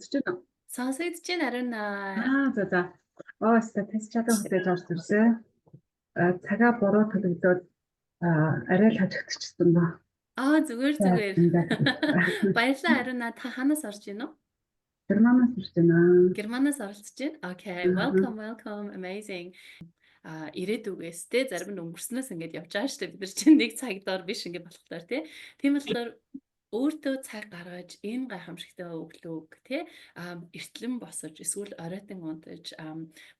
сонсож байна уу? Сонсогдож байна Аруна. За. Статистик чадан хүлээж авч ирсэн. Цагаа буруу төлөвлөд арай л хажигдчихсан ба. Зүгээр. Баярлалаа Аруна. Та ханаас орж байна уу? Германаас ирж байна. Германаас оролцож байна. Okay, welcome. Amazing. Ирээдүгээс те зарим нь өнгөрснөөс ингээд явж байгаа шүү дээ. Бид нар чинь нэг цаг доор биш ингээд болохоор те. Тийм болохоор өөртөө цаг гаргаж энэ гайхамшигтай өглөөг те эртлэн босож эсвэл оройтон унтаж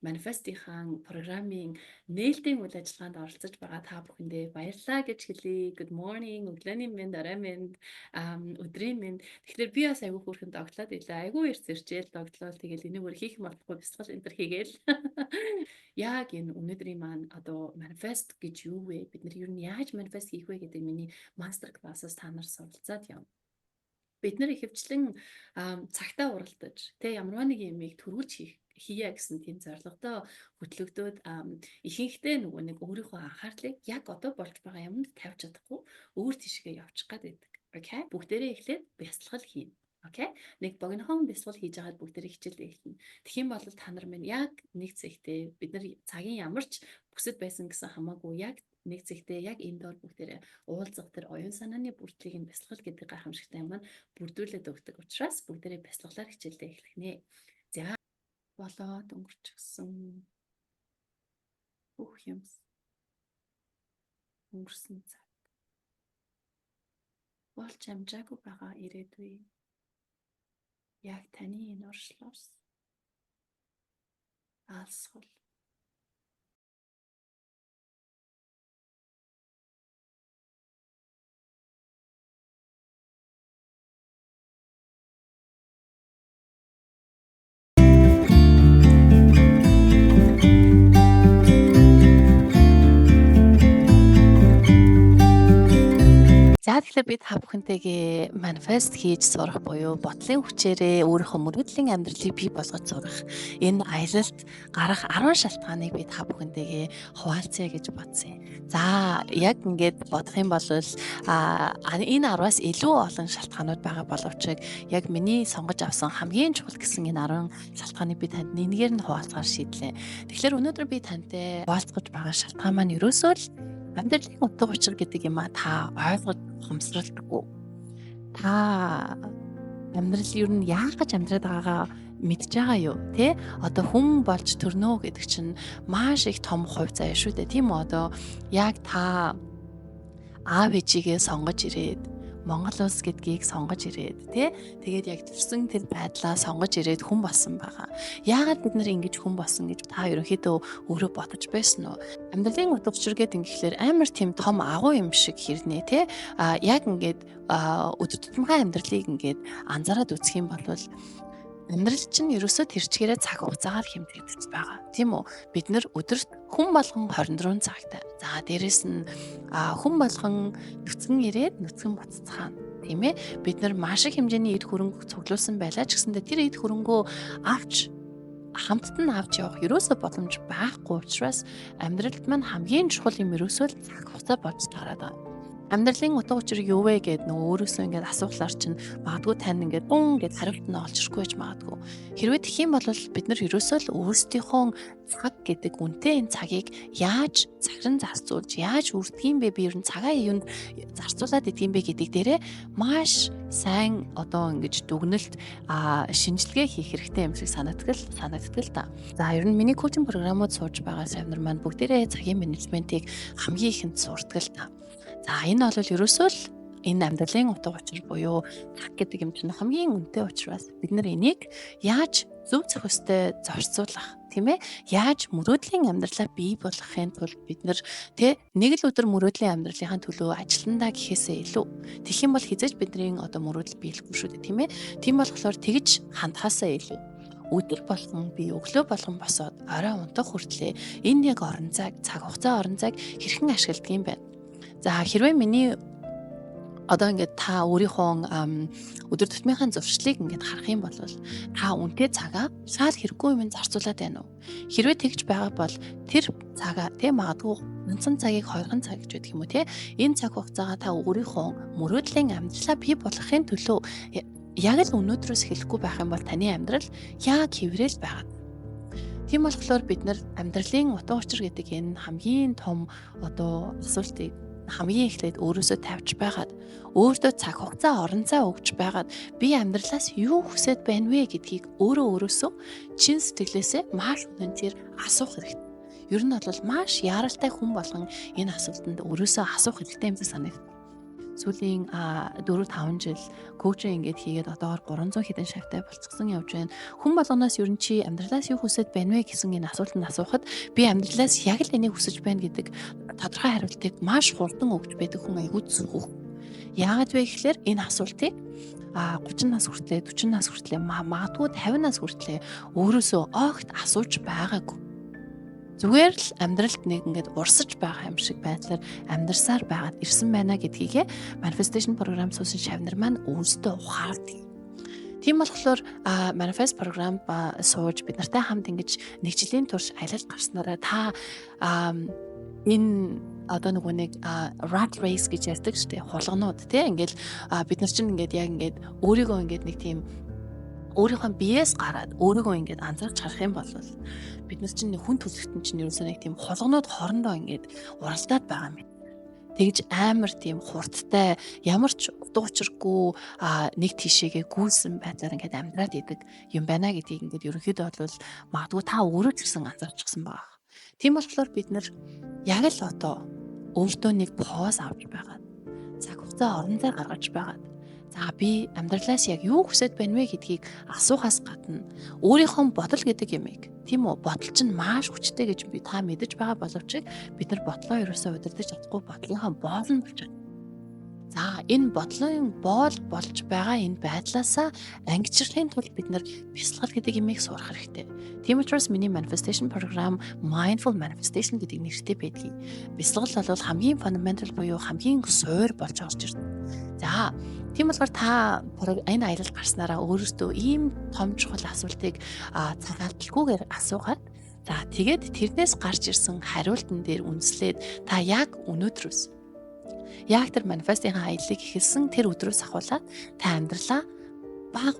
манифестийн программын нээлтийн үйл ажиллагаанд оролцож байгаа та бүхэндээ баярлалаа гэж хэлье. Good morning, өглөөний минь, орой минь, өдрийн минь. Тэгэхээр би бас айгүй хөөрхөн догтлоод илээ. Айгүй эрс ирчээл догтлол тэгэл энийг өөр хийх юм болохгүй бясалгал энэ төр хийгээл. Яг энэ өнөөдрийн маань одоо манифест гэж юу вэ? Бид нар ер нь яаж манифест хийх вэ гэдэг миний мастер классаас та нар суралцаад явна. Бид нар ихэвчлэн цагтаа уралдаж тэ ямарваа нэг юмыг төрүүлж хийя гэсэн тийм зорилготой хөтлөгдөөд ихэнхдээ нөгөө нэг өөрийнхөө анхаарлыг яг одоо болж байгаа юмд тавьж чадахгүй өөр тишгээ явчих гад байдаг. Окей? Бүгдээрээ эхлээд бясалгал хийнэ. Окей? Нэг богинохон бясалгал хийж агаад бүгдээрээ хичээлээ эхэлнэ. Тэгхийн бол та нар минь яг нэг зэгтээ бид нар цагийн ямарч бүсэд байсан гэсэн хамаагүй яг нэг зэгтээ яг энэ доор бүгдээрээ уулзах тэр оюун санааны бүрдлийг нь бясалгал гэдэг гайхамшигтай юм маань бүрдүүлээд өгдөг учраас бүгдээрээ бясалгалаар хичээлдээ эхлэх нэ. За болоод өнгөрчихсөн бүх юм өнгөрсөн цаг болж амжаагүй байгаа ирээдүй яг таны энэ оршлоос алсгал За тэгэхээр би та бүхэнтэйгээ манифест хийж сурах буюу бодлын хүчээрээ өөрийнхөө мөрөөдлийн амьдралыг бий болгож сурах энэ аялалд гарах 10 шалтгааныг би та бүхэнтэйгээ хуваалцъя гэж бодсон. За яг ингээд бодох юм бол энэ 10-аас илүү олон шалтгаанууд байгаа боловч яг миний сонгож авсан хамгийн чухал гэсэн энэ 10 шалтгааныг би танд нэгнээр нь хуваалцахаар шийдлээ. Тэгэхээр өнөөдөр би тантай хуваалцах байгаа шалтгаан маань ерөөсөө л амьдралын утга учир гэдэг юм та ойлгож ухамсарлахгүй. Та амьдрал ер нь яагаад амьдраад байгаагаа мэдж байгаа юу те? Одоо хүн болж төрнөө гэдэг чинь маш их том хувь заяа шүү дээ. Тийм үү? Одоо яг та аав ээжигээ сонгож ирээд Монгол улс гэдгийг сонгож ирээд тий тэгээд яг төрсэн тэр байдлаа сонгож ирээд хүн болсон байгаа. Яагаад бид нар ингэж хүн болсон гэж та ерөнхийдөө өөрөө бодож байсан уу? Амьдралын утга учир гэдэг ингэхлээр амар тийм том агуу юм шиг хэрнээ тий яг ингээд өдөр тутмын амьдралыг ингээд анзаараад үзэх юм бол амьдрал чинь ерөөсөө тэр чигээрээ цаг хугацаагаар хэмжигдэж байгаа. Тийм үү? Бид нар өдөрт хүн болгон 24 цагтай. За дээрэс нь хүн болгон нүцгэн ирээд нүцгэн буццгаана. Тийм ээ? Бид нар маш их хэмжээний эд хөрөнгө цуглуулсан байлаа ч гэсэндээ тэр эд хөрөнгөө хамтд нь авч явах ерөөсөө боломж байхгүй учраас амьдралд маань хамгийн чухал юм ерөөсөө л цаг хугацаа болж таараад байгаа. Амьдралын утга учир юу вэ гэд нөгөө өөрөөсөө ингээд асуухлаар чинь магадгүй тань ингээд гэд хариулт нь олж ирэхгүй байж магадгүй. Хэрвээ тэх юм бол бид нар ерөөсөө л өөрсдийнхөө цаг гэдэг үнэтэй энэ цагийг яаж захиран зарцуулж яаж үрдгийм бэ би ер нь цагаа юунд зарцуулаад идгийм бэ гэдэг дээрээ маш сайн одоо ингэж дүгнэлт шинжилгээ хийх хэрэгтэй юм шиг санагддаг та. За ер нь миний коучинг програмууд сууж байгаа савнар маань бүгдээрээ цагийн менежментийг хамгийн ихэнд сурдаг та. За энэ бол ерөөсөө л энэ амьдралын утга учир буюу цаг гэдэг юм чинь хамгийн үнэтэй учраас бид нар энийг яаж зөв зохистой зорцуулах тийм ээ яаж мөрөөдлийн амьдралаа бий болгохын тулд бид нар нэг л өдөр мөрөөдлийн амьдралынхаа төлөө ажилландаа гэхээсээ илүү тэгэх юм бол хизээж бидний одоо мөрөөдөл биелэхгүй шүү дээ тийм ээ тийм болохоор тэгж хандхаасаа илүү өдөр болгон би өглөө болгон босоод орой унтах хүртлээр энэ яг цаг хугацаа орон цаг хэрхэн ашигладаг юм бэ? За хэрвээ миний одоо ингээд та өөрийнхөө өдөр тутмынхаа зуршлыг ингээд харах юм бол та үнэтэй цагаа шал хэрэггүй юм зарцуулаад байна уу? Хэрвээ тэгж байгаа бол тэр цагаа магадгүй онцон цагийг 2 цаг гэж байдаг юм уу те? Энэ цаг хугацаагаа та өөрийнхөө мөрөөдлийн амьдралаа бий болгохын төлөө яг л өнөөдрөөс хэлэхгүй байх юм бол таны амьдрал яг хэврээл байгаа. Тийм болохоор бид нар амьдралын утга учир гэдэг энэ хамгийн том одоо асуултыг хамгийн эхлээд өөрөөсөө тавьж байгаад өөртөө цаг хугацаа орон зай өгч байгаад би амьдралаас юу хүсэж байна вэ гэдгийг өөрөөсөө чин сэтгэлээсээ маш үнэнээр асуух хэрэгтэй. Ер нь бол маш яаралтай хүн болгон энэ асуултанд өөрөөсөө асуух хэрэгтэй юм санагдав. Сүүлийн 4-5 жил коучинг ингээд хийгээд одоогоор 300 хэдэн шавтай болцсон явж байна. Хүн болгоноос ер нь чи амьдралаас юу хүсэж байна вэ гэсэн энэ асуултанд асуухад би амьдралаас яг л энийг хүсэж байна гэдэг тодорхой хариултыг маш хурдан өгч байдаг хүн айгүй зүрх. Яагаад вэ гэхээр энэ асуултыг 30 нас хүртлээр 40 нас хүртлээр магадгүй 50 нас хүртлээр өөрөөсөө огт асууж байгаагүй. Зүгээр л амьдралд нэг ингээд урсаж байгаа юм шиг байдлаар амьдарсаар байгаад ирсэн байна гэдгийг manifestation програм суусан шавнар маань өөрсдөө ухаардаг. Тийм болохоор manifest програм сууж бид нартай хамт ингэж нэг жилийн турш аялал гарснараа та энэ одоо нөгөө нэг rat race гэж ярьдаг шүү дээ, хулганууд тийм ингээл бид нар чинь ингээд яг ингээд өөрийгөө ингээд нэг тийм өөрийнхөө биеэс гараад өөрийгөө ингээд анзаарч харах юм бол бид нар чинь хүн төрөлхтөн чинь ерөөсөө нэг тийм хулганууд хоорондоо ингээд уралдаад байгаа юм. Тэгж амар тийм хурдтай ямар ч утга учиргүй нэг тишээгээ гүйсэн байдлаар ингээд амьдраад идэг юм байна гэдгийг ингээд ерөнхийдөө бол магадгүй та өөрөө ч гэсэн анзаарчихсан баг. Тийм болохоор бид нар яг л одоо өөртөө нэг поз авч байгаад цаг хугацаа орон зай гаргаж байгаад за би амьдралаас яг юу хүсэж байна вэ гэдгийг асуухаас гадна өөрийнхөө бодол гэдэг юмыг тийм үү бодол чинь маш хүчтэй гэж би та мэдэж байгаа боловч бид нар бодлоо ерөөсөө удирдах чадахгүй бодлынхаа боол нь болж байна. За энэ бодлын боол болж байгаа энэ байдлаасаа ангижрахын тулд бид нар бясалгал гэдэг юмыг сурах хэрэгтэй. Тийм учраас миний manifestation програм mindful manifestation гэдэг нэртэй байдгийг. Бясалгал бол хамгийн fundamental буюу хамгийн суур болж орж ирдэг. За тийм болохоор та энэ аялал гарснараа өөрөөсөө ийм том чухал асуултыг цагаалталгүйгээр асуугаад за тэгээд тэрнээс гарч ирсэн хариултан дээр үндэслээд та яг өнөөдрөөс яг тэр манифестийн аяллыг эхэлсэн тэр өдрөөс ахуулаад та амьдралаа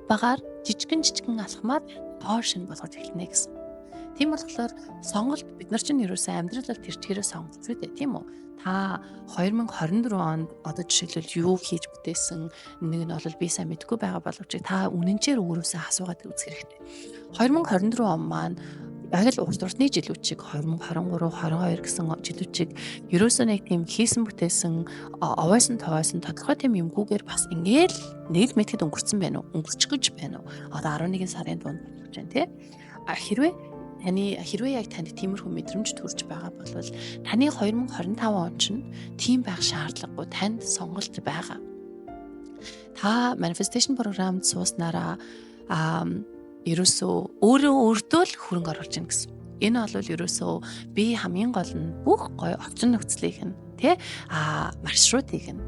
багаар жижигэн алхмаар поошин болгож эхэлнэ гэсэн. Тийм болохоор сонголт бид нар чинь ерөөсөө амьдралаар тэр чигээрээ сонголт үү тийм үү? Та 2024 онд одоо жишээлбэл юу хийж бүтээсэн нэг нь бол би сайн мэдэхгүй байгаа боловч та үнэнчээр өөрөөсөө асуугаад үзэх хэрэгтэй. 2024 он маань яг л урт уртны жилүүчиг 2023 22 гэсэн жилүүчиг ерөөсөө нэг тийм хийсэн бүтээсэн овойсон товойсон тодорхой тийм юмгүйгээр бас ингээл нэг л мэтгэд өнгөрцөн байна уу? Өнгөрч гэж байна уу? Одоо 11 сарын дунд болж байна тий. Хэрвээ яг танд тиймэрхүү мэдрэмж төрж байгаа бол таны 2025 он чинь тийм байх шаардлагагүй танд сонголт байгаа. Та manifestation програмд сууснараа ерөөсөө өөртөө л хөрөнгө оруулж ийн гэсэн. Энэ бол ерөөсөө би хамгийн гол нь бүх гоё орчин нөхцөлийг нь маршрутыг нь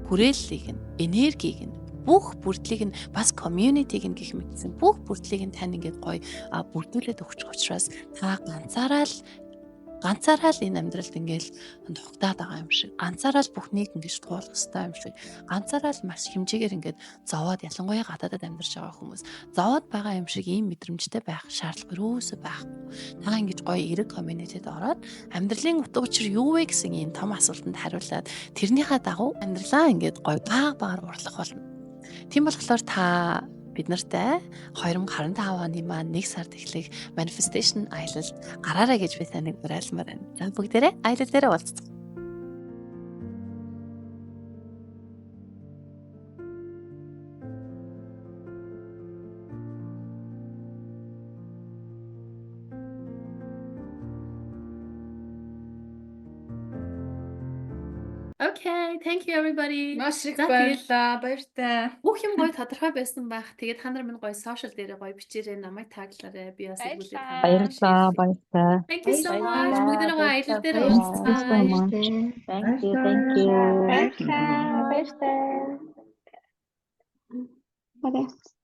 хүрээллийг нь энергийг нь бүх бүрдлийг нь бас community-г гэх мэтсэн бүх бүрдлийг нь тань ингээд гоё бүрдүүлээд өгчих учраас та ганцаараа л энэ амьдралд ингээл тогтаад байгаа юм шиг ганцаараа л бүхнийг ингэж туулах хэрэгтэй юм шиг ганцаараа л маш хэмжээгээр ингээд зовоод ялангуяа гадаадад амьдарч байгаа хүмүүс зовоод байгаа юм шиг ийм мэдрэмжтэй байх шаардлага юусоо байхгүй. Та ингэж гоё эрэг community-д ороод амьдралын утга учир юу вэ гэсэн ийм том асуултанд хариулаад тэрнийхээ дагуу амьдралаа ингээд гоё багаар урлах болно. Тийм болохоор та бид нартай 2025 оны маань 1 сард эхлэх manifestation аялалд гараарай гэж би таныг уриалмаар байна. За бүгдээрээ аялал дээр уулзцгаая. Okay, thank you everybody. Маш их За, баярлалаа. Баяртай. Бүх юм гоё тодорхой байсан байх. Тэгээд та нар минь гоё social дээр гоё бичээрэй, намайг таглаарай. Би бас эргүүлээд Баярлалаа. Баярлалаа. Thank you so much. Баярлалаа. Бүгдээрээ аялал дээр Thank you so уулзцгаая. much. Thank you. Баярлалаа. Баярлалаа.